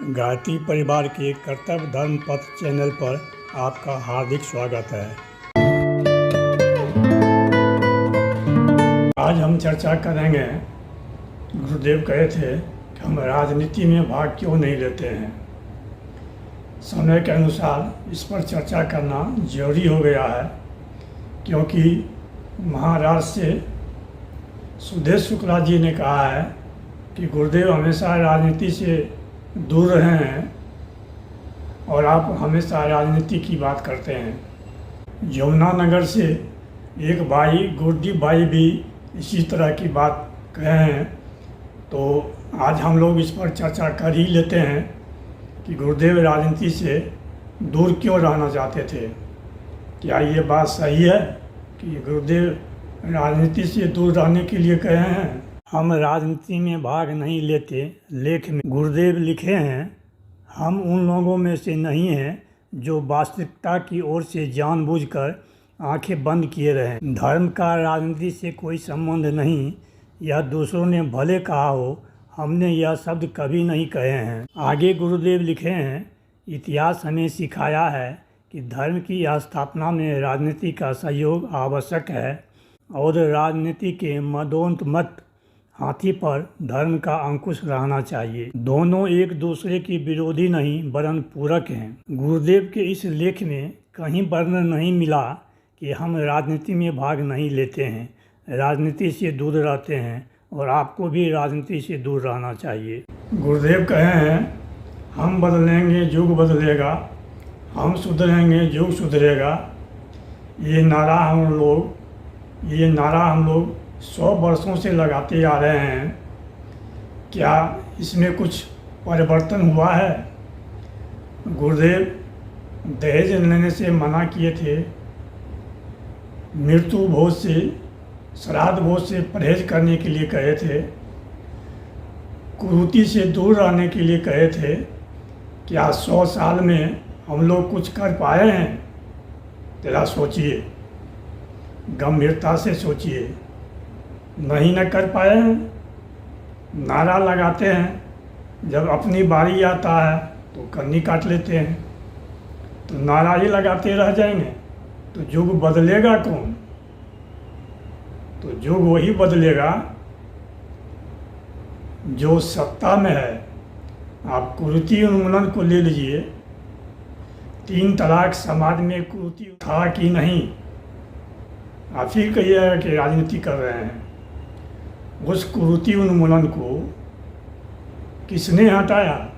गायत्री परिवार के कर्तव्य धर्म पथ चैनल पर आपका हार्दिक स्वागत है। आज हम चर्चा करेंगे, गुरुदेव कहे थे कि हम राजनीति में भाग क्यों नहीं लेते हैं। समय के अनुसार इस पर चर्चा करना जरूरी हो गया है, क्योंकि महाराष्ट्र से सुदेश शुक्ला जी ने कहा है कि गुरुदेव हमेशा राजनीति से दूर रहे हैं और आप हमेशा राजनीति की बात करते हैं। यमुनानगर से एक भाई गुरदीप भाई भी इसी तरह की बात कहे हैं, तो आज हम लोग इस पर चर्चा कर ही लेते हैं कि गुरुदेव राजनीति से दूर क्यों रहना चाहते थे। क्या ये बात सही है कि गुरुदेव राजनीति से दूर रहने के लिए कहे हैं? हम राजनीति में भाग नहीं लेते लेख में गुरुदेव लिखे हैं, हम उन लोगों में से नहीं हैं जो वास्तविकता की ओर से जानबूझकर आंखें बंद किए रहें। धर्म का राजनीति से कोई संबंध नहीं, यह दूसरों ने भले कहा हो, हमने यह शब्द कभी नहीं कहे हैं। आगे गुरुदेव लिखे हैं, इतिहास हमें सिखाया है कि धर्म की स्थापना में राजनीति का सहयोग आवश्यक है और राजनीति के मदोन्मत्त हाथी पर धर्म का अंकुश रहना चाहिए। दोनों एक दूसरे की विरोधी नहीं वरन पूरक हैं। गुरुदेव के इस लेख में कहीं वर्णन नहीं मिला कि हम राजनीति में भाग नहीं लेते हैं, राजनीति से दूर रहते हैं और आपको भी राजनीति से दूर रहना चाहिए। गुरुदेव कहे हैं, हम बदलेंगे युग बदलेगा, हम सुधरेंगे युग सुधरेगा। ये नारा हम लोग 100 वर्षों से लगाते आ रहे हैं। क्या इसमें कुछ परिवर्तन हुआ है? गुरुदेव दहेज लेने से मना किए थे, मृत्यु भोज से, श्राद्ध भोज से परहेज करने के लिए कहे थे, कुरीति से दूर रहने के लिए कहे थे। क्या 100 साल में हम लोग कुछ कर पाए हैं? तेरा सोचिए, गंभीरता से सोचिए। नहीं न कर पाए हैं। नारा लगाते हैं, जब अपनी बारी आता है तो कन्नी काट लेते हैं, तो नारा ही लगाते रह जाएंगे तो युग बदलेगा कौन? तो युग वही बदलेगा जो सत्ता में है। आप कुरीति उन्मूलन को ले लीजिए, 3 तलाक समाज में कुरीति था कि नहीं? आप ही कहिए कि राजनीति कर रहे हैं। उस कुरीति उन्मूलन को किसने हटाया?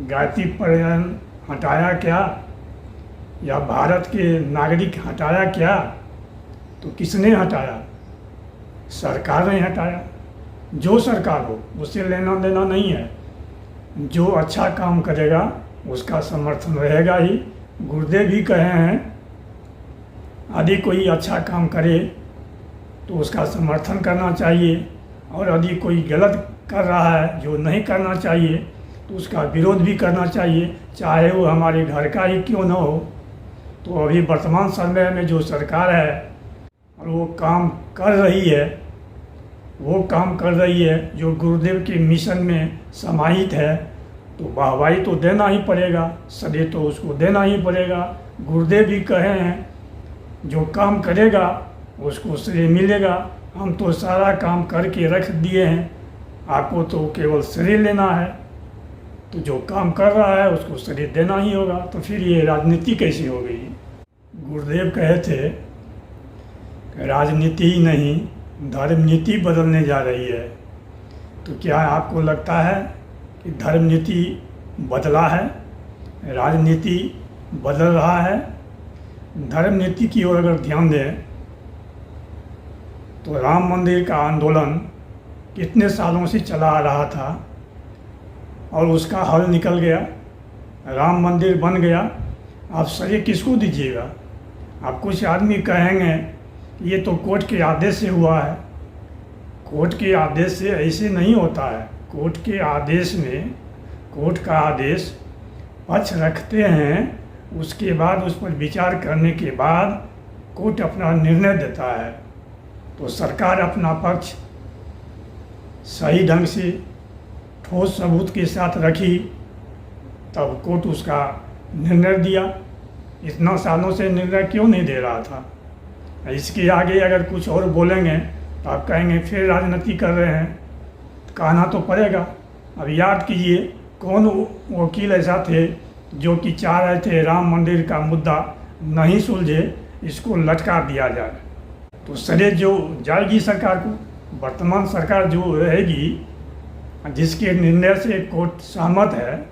गायत्री परिवार हटाया क्या? या भारत के नागरिक हटाया क्या? तो किसने हटाया? सरकार ने हटाया। जो सरकार हो उससे लेना देना नहीं है। जो अच्छा काम करेगा उसका समर्थन रहेगा ही। गुरुदेव भी कहे हैं, यदि कोई अच्छा काम करे तो उसका समर्थन करना चाहिए, और यदि कोई गलत कर रहा है जो नहीं करना चाहिए तो उसका विरोध भी करना चाहिए, चाहे वो हमारे घर का ही क्यों न हो। तो अभी वर्तमान समय में जो सरकार है और वो काम कर रही है जो गुरुदेव के मिशन में समाहित है, तो वाहवाही तो देना ही पड़ेगा, श्रेय तो उसको देना ही पड़ेगा। गुरुदेव भी कहे हैं, जो काम करेगा उसको श्रेय मिलेगा। हम तो सारा काम करके रख दिए हैं, आपको तो केवल श्रेय लेना है। तो जो काम कर रहा है उसको श्रेय देना ही होगा। तो फिर ये राजनीति कैसी हो गई? गुरुदेव कहे थे कि राजनीति ही नहीं, धर्म नीति बदलने जा रही है। तो क्या आपको लगता है कि धर्म नीति बदला है, राजनीति बदल रहा है? धर्म नीति की ओर अगर ध्यान दें तो राम मंदिर का आंदोलन कितने सालों से चला आ रहा था और उसका हल निकल गया, राम मंदिर बन गया। आप श्रेय किसको दीजिएगा? आप कुछ आदमी कहेंगे ये तो कोर्ट के आदेश से हुआ है। कोर्ट के आदेश से ऐसे नहीं होता है। कोर्ट के आदेश में, कोर्ट का आदेश पक्ष रखते हैं, उसके बाद उस पर विचार करने के बाद कोर्ट अपना निर्णय देता है। तो सरकार अपना पक्ष सही ढंग से ठोस सबूत के साथ रखी तब कोर्ट उसका निर्णय दिया। इतना सालों से निर्णय क्यों नहीं दे रहा था? इसके आगे अगर कुछ और बोलेंगे तो आप कहेंगे फिर राजनीति कर रहे हैं, कहना तो पड़ेगा। अब याद कीजिए कौन वकील ऐसा थे जो कि चाह रहे थे राम मंदिर का मुद्दा नहीं सुलझे, इसको लटका दिया जाए। तो सरे जो जाएगी सरकार को, वर्तमान सरकार जो रहेगी, जिसके निर्णय से कोर्ट सहमत है,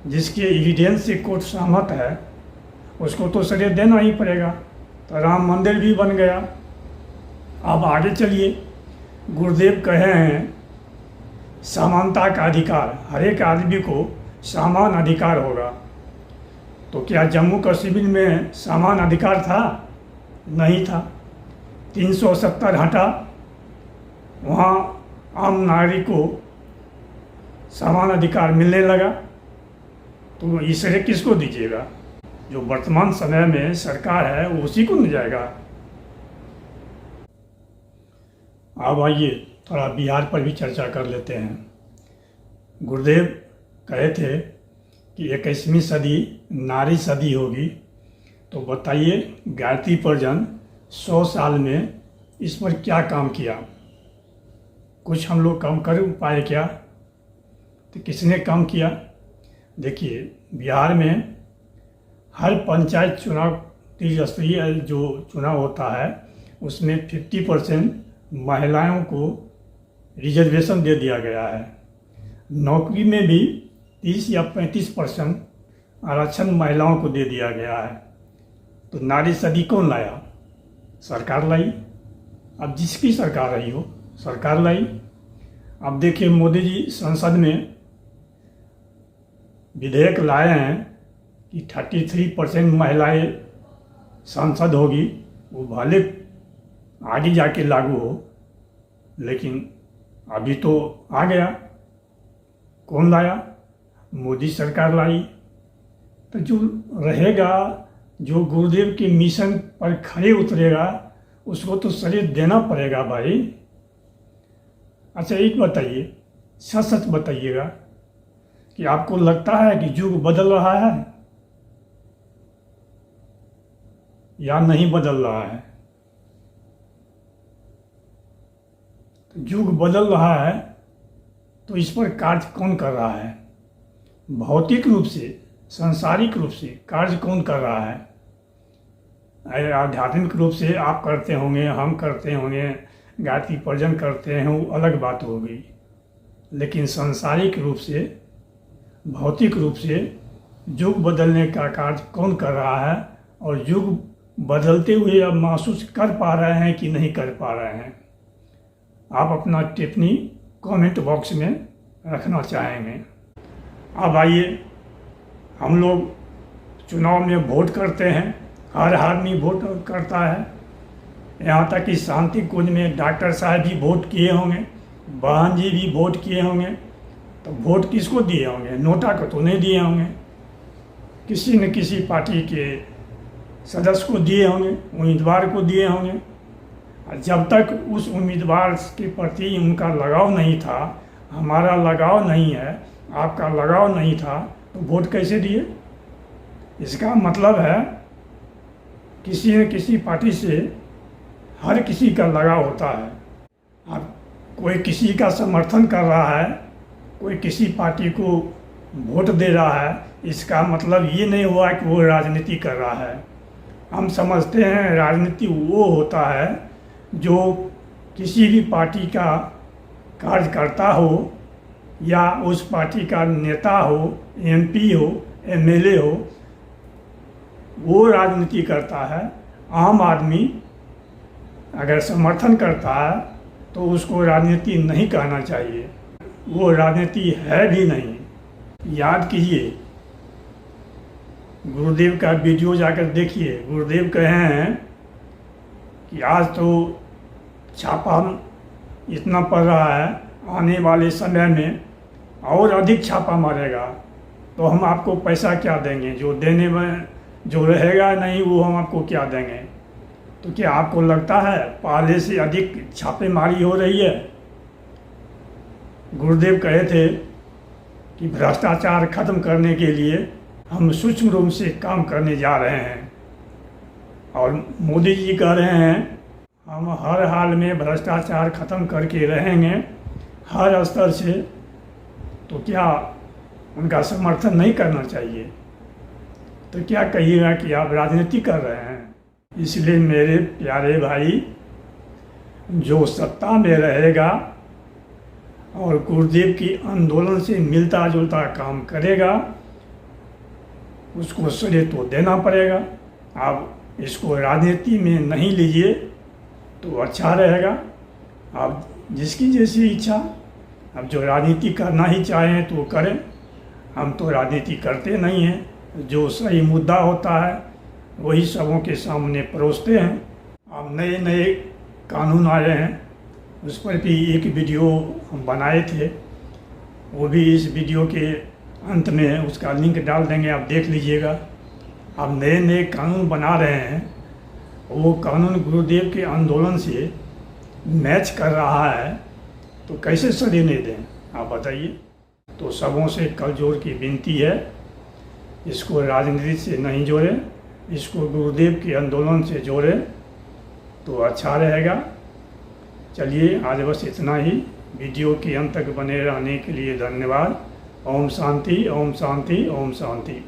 जिसके एविडेंस से कोर्ट सहमत है, उसको तो सरे देना ही पड़ेगा। तो राम मंदिर भी बन गया। अब आगे चलिए, गुरुदेव कहे हैं समानता का अधिकार, हर एक आदमी को समान अधिकार होगा। तो क्या जम्मू कश्मीर में समान अधिकार था? नहीं था। 370 हटा, वहाँ आम नागरिक को समान अधिकार मिलने लगा। तो इससे किसको दीजिएगा? जो वर्तमान समय में सरकार है उसी को मिल जाएगा। अब आइए थोड़ा बिहार पर भी चर्चा कर लेते हैं। गुरुदेव कहे थे कि 21वीं सदी नारी सदी होगी। तो बताइए गायत्री परिजन 100 साल में इस पर क्या काम किया? कुछ हम लोग काम कर पाए क्या? तो किसने काम किया? देखिए बिहार में हर पंचायत चुनाव, त्रिस्तरीय जो चुनाव होता है उसमें 50% महिलाओं को रिजर्वेशन दे दिया गया है। नौकरी में भी 30 या 35% आरक्षण महिलाओं को दे दिया गया है। तो नारी सदी कौन लाया? सरकार लाई। अब जिसकी सरकार रही हो, सरकार लाई। अब देखिए मोदी जी संसद में विधेयक लाए हैं कि 33% महिलाएं सांसद होगी। वो भले आगे जाके लागू हो, लेकिन अभी तो आ गया। कौन लाया? मोदी सरकार लाई। तो जो रहेगा, जो गुरुदेव के मिशन पर खड़े उतरेगा, उसको तो शरीर देना पड़ेगा भाई। अच्छा एक बताइए, सच सच बताइएगा कि आपको लगता है कि युग बदल रहा है या नहीं बदल रहा है? तो युग बदल रहा है तो इस पर कार्य कौन कर रहा है? भौतिक रूप से, सांसारिक रूप से कार्य कौन कर रहा है? आध्यात्मिक रूप से आप करते होंगे, हम करते होंगे, गायत्री परिजन करते हैं, वो अलग बात हो गई। लेकिन सांसारिक रूप से, भौतिक रूप से युग बदलने का कार्य कौन कर रहा है? और युग बदलते हुए अब महसूस कर पा रहे हैं कि नहीं कर पा रहे हैं? आप अपना टिप्पणी कमेंट बॉक्स में रखना चाहेंगे। अब आइए, हम लोग चुनाव में वोट करते हैं, हर आदमी वोट करता है। यहाँ तक कि शांति कुंज में डॉक्टर साहब भी वोट किए होंगे, बहन जी भी वोट किए होंगे। तो वोट किसको दिए होंगे? नोटा को तो नहीं दिए होंगे, किसी न किसी पार्टी के सदस्य को दिए होंगे, उम्मीदवार को दिए होंगे। जब तक उस उम्मीदवार के प्रति उनका लगाव नहीं था, हमारा लगाव नहीं है, आपका लगाव नहीं था, तो वोट कैसे दिए? इसका मतलब है किसी न किसी पार्टी से हर किसी का लगाव होता है। अब कोई किसी का समर्थन कर रहा है, कोई किसी पार्टी को वोट दे रहा है, इसका मतलब ये नहीं हुआ कि वो राजनीति कर रहा है। हम समझते हैं राजनीति वो होता है जो किसी भी पार्टी का कार्यकर्ता हो या उस पार्टी का नेता हो, एमपी हो, एमएलए हो, वो राजनीति करता है। आम आदमी अगर समर्थन करता है तो उसको राजनीति नहीं कहना चाहिए, वो राजनीति है भी नहीं। याद कीजिए, गुरुदेव का वीडियो जाकर देखिए। गुरुदेव कहे हैं कि आज तो छापा इतना पड़ रहा है, आने वाले समय में और अधिक छापा मारेगा, तो हम आपको पैसा क्या देंगे? जो देने में जो रहेगा नहीं, वो हम आपको क्या देंगे? तो क्या आपको लगता है पहले से अधिक छापेमारी हो रही है? गुरुदेव कहे थे कि भ्रष्टाचार खत्म करने के लिए हम सूक्ष्म रूप से काम करने जा रहे हैं। और मोदी जी कह रहे हैं हम हर हाल में भ्रष्टाचार खत्म करके रहेंगे हर स्तर से। तो क्या उनका समर्थन नहीं करना चाहिए? तो क्या कहिएगा कि आप राजनीति कर रहे हैं? इसलिए मेरे प्यारे भाई, जो सत्ता में रहेगा और गुरुदेव की आंदोलन से मिलता जुलता काम करेगा उसको श्रेय तो देना पड़ेगा। आप इसको राजनीति में नहीं लीजिए तो अच्छा रहेगा। आप जिसकी जैसी इच्छा, अब जो राजनीति करना ही चाहें तो करें। हम तो राजनीति करते नहीं हैं, जो सही मुद्दा होता है वही सबों के सामने परोसते हैं। अब नए नए कानून आए हैं, उस पर भी एक वीडियो हम बनाए थे, वो भी इस वीडियो के अंत में उसका लिंक डाल देंगे, आप देख लीजिएगा। अब नए नए कानून बना रहे हैं, वो कानून गुरुदेव के आंदोलन से मैच कर रहा है, तो कैसे श्रेय नहीं दें आप बताइए। तो सबों से कल जोर की विनती है, इसको राजनीति से नहीं जोड़ें, इसको गुरुदेव के आंदोलन से जोड़ें तो अच्छा रहेगा। चलिए आज बस इतना ही। वीडियो के अंत तक बने रहने के लिए धन्यवाद। ओम शांति, ओम शांति, ओम शांति।